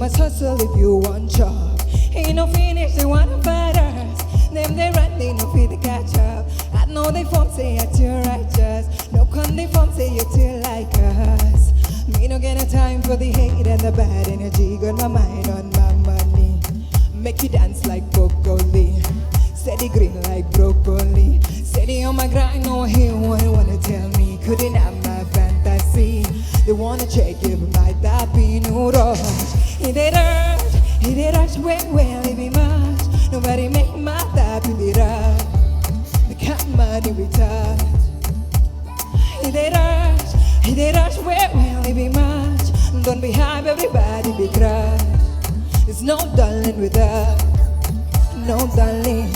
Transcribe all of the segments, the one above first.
must hustle if you want job. Ain't no finish, they wanna fight us. Them they run, they no fit to catch up. I know they form say you're too righteous. No con they form say you're too like us. Me no get no time for the hate and the bad energy. Got my mind on my money. Make you dance like broccoli. Steady green like broccoli. Steady on my grind, no hear what they wanna tell me. Couldn't have my fantasy. They wanna check if my tapi no rush. It rush, well, it be much. Nobody make my tapi be rush. The cat money we touch. It rush, well, it be much. Don't be hype, everybody be crush. There's no darling with us, no darling.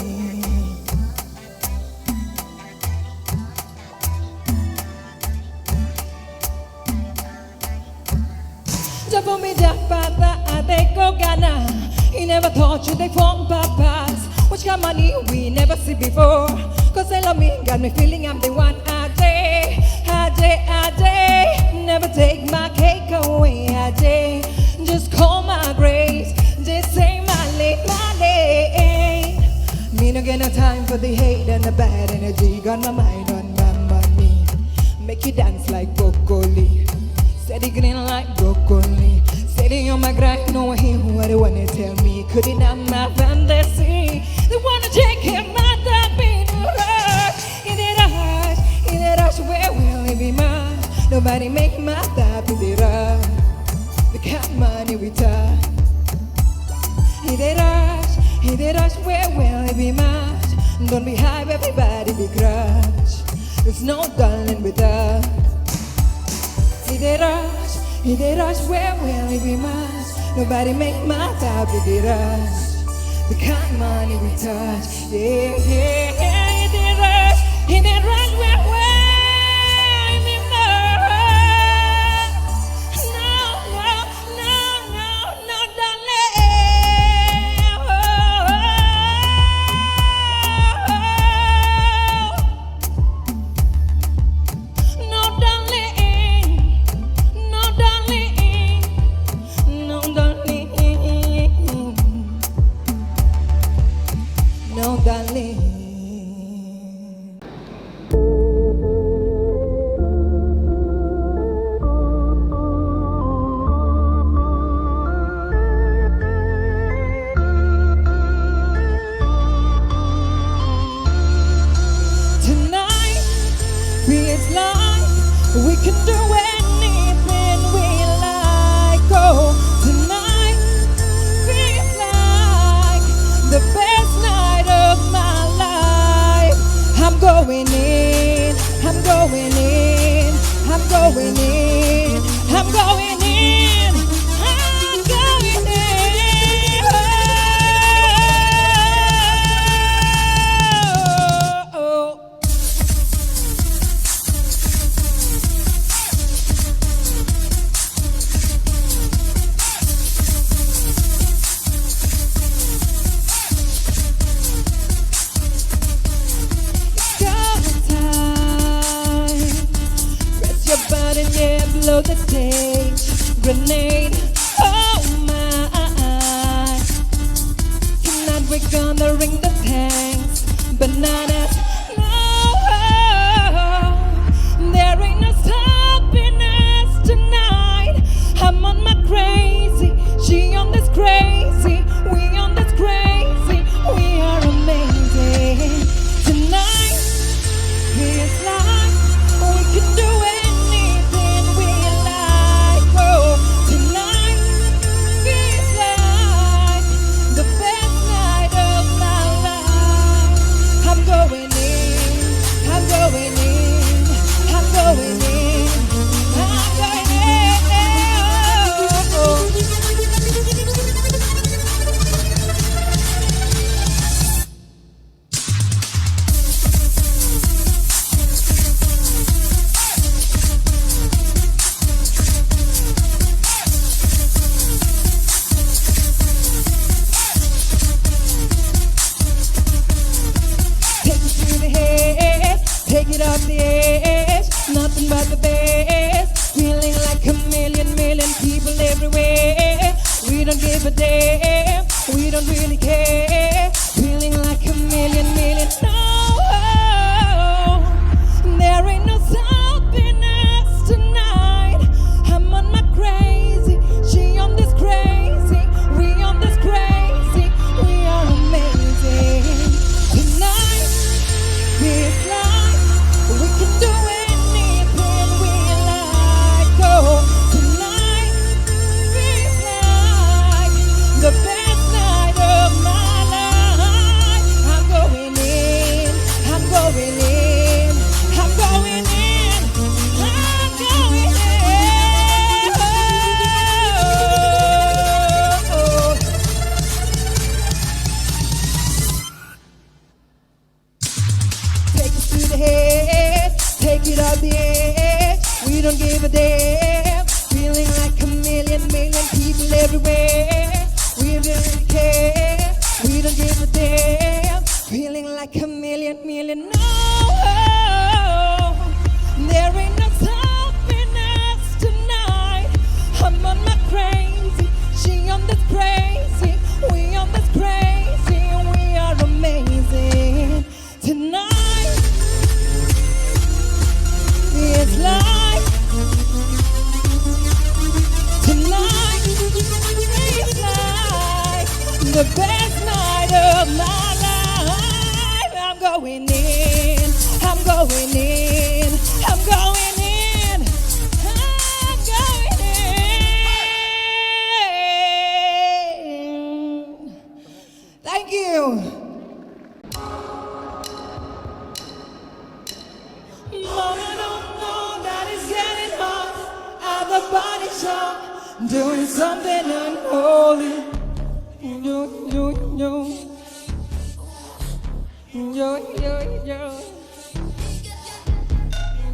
Jump me down, pata, they go Ghana. He never thought you they form papas. Which kind of money we never see before. Cause they love me, got me feeling I'm the one. A day. Never take my cake away. A day. Just call my grace. Just say my name. Me no get no time for the hate and the bad energy. Got my mind on my money. Make you dance like broccoli. Steady green like broccoli. Steady on my grind, no one hear what they wanna tell me. Couldn't have my fantasy. They wanna check him out, that be no rush. In the rush, where will it be much? Nobody make my thought in the rush. The cat money we touch. In the rush, where will it be much? Don't be hype, everybody be crush. There's no darling with us. In the rush, where will it be much? Nobody make my top in the rush. The kind of money we touch. Yeah, in the rush, where will it be much? No, darling. No, darling. No, darling. Tonight, feels like we can do anything we like. Oh, tonight feels like the best night of my life. I'm going in, I'm going in, I'm going in, I'm going in, I'm going in. Oh. Yeah, blow the stage, grenade, oh my. Tonight we're gonna ring the tanks, bananas, no. There ain't no stopping us tonight. I'm on my crazy, she on this crazy, we on this crazy, we are amazing. Tonight feels like we can do it. Take it off the edge, nothing but the best. Feeling like a million people everywhere. We We don't give a damn. We don't really care. Feeling like a million. No, there ain't no stopping us tonight. I'm on my crazy. She on this crazy. We on this crazy. We are amazing. Tonight, this life, we can do anything we like. Oh, tonight, this like the best night of my life. I'm going in. I'm going in. I'm going in. I'm going in. Oh. Take it to the head, take it up the edge. We don't give a damn. Feeling like a million people everywhere. We don't really care. We don't give a damn. Feeling like a million. No, there ain't no stopping us tonight. I'm on my crazy. She on this crazy. We on this crazy. We are amazing. Tonight, it's like tonight, it's like the best night of my life. I'm going in, I'm going in, I'm going in, I'm going in. Thank you. Mama don't know that it's getting hot at the body shop, doing something unholy. Yo, yo, yo. Yo, yo, yo.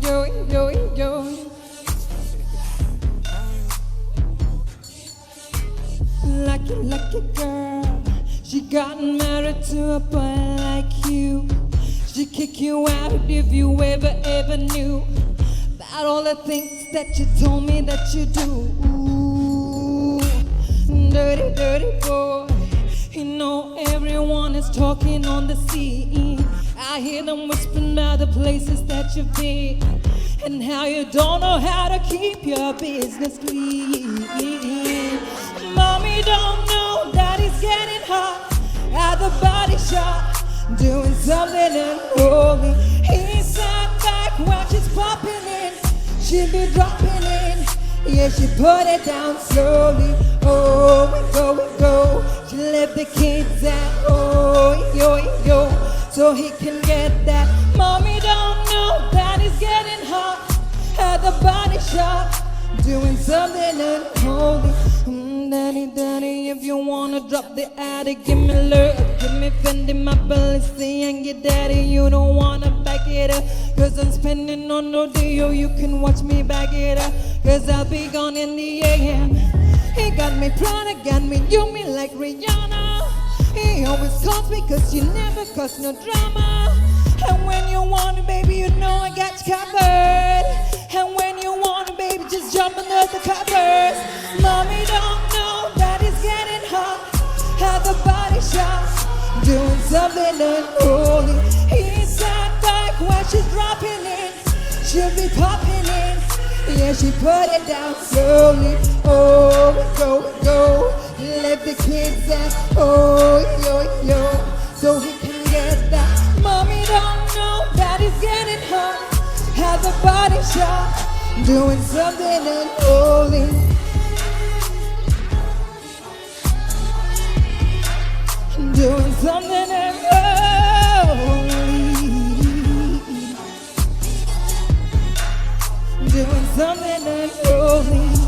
Yo, yo, yo. Lucky girl, she got married to a boy like you. She kick you out if you ever knew about all the things that you told me that you do. Ooh, dirty boy. You know everyone is talking on the scene. I hear them whispering about the places that you've been and how you don't know how to keep your business clean. Mommy don't know that it's getting hot at the body shop, doing something unholy. He sat back while she's popping in. She'll be dropping in. Yeah, she put it down slowly. Oh, we go. She left the kids out. Oh, yo, so he can get that. Mommy don't know that he's getting hot at the body shop, doing something unholy. Daddy, if you wanna drop the attic, give me love, give me Fendi, my Balenciaga, daddy, you don't wanna back it up, cause I'm spending on no deal, you can watch me back it up, cause I'll be gone in the AM. He got me Prada, got me Yumi like Rihanna. He always calls me cause you never cause no drama. And when you want it, baby, you know I got you covered. And when you want it, baby, just jump under the covers. Mommy don't know that it's getting hot at the body shop, doing something unholy. He sat back while she's dropping in. She'll be popping in. Yeah, she put it down slowly. Oh, we go. Let the kids out. Oh, yo, so he can get that. Mommy don't know that it's getting hot at the body shop, doing something unholy. Doing something unholy. Doing something unholy.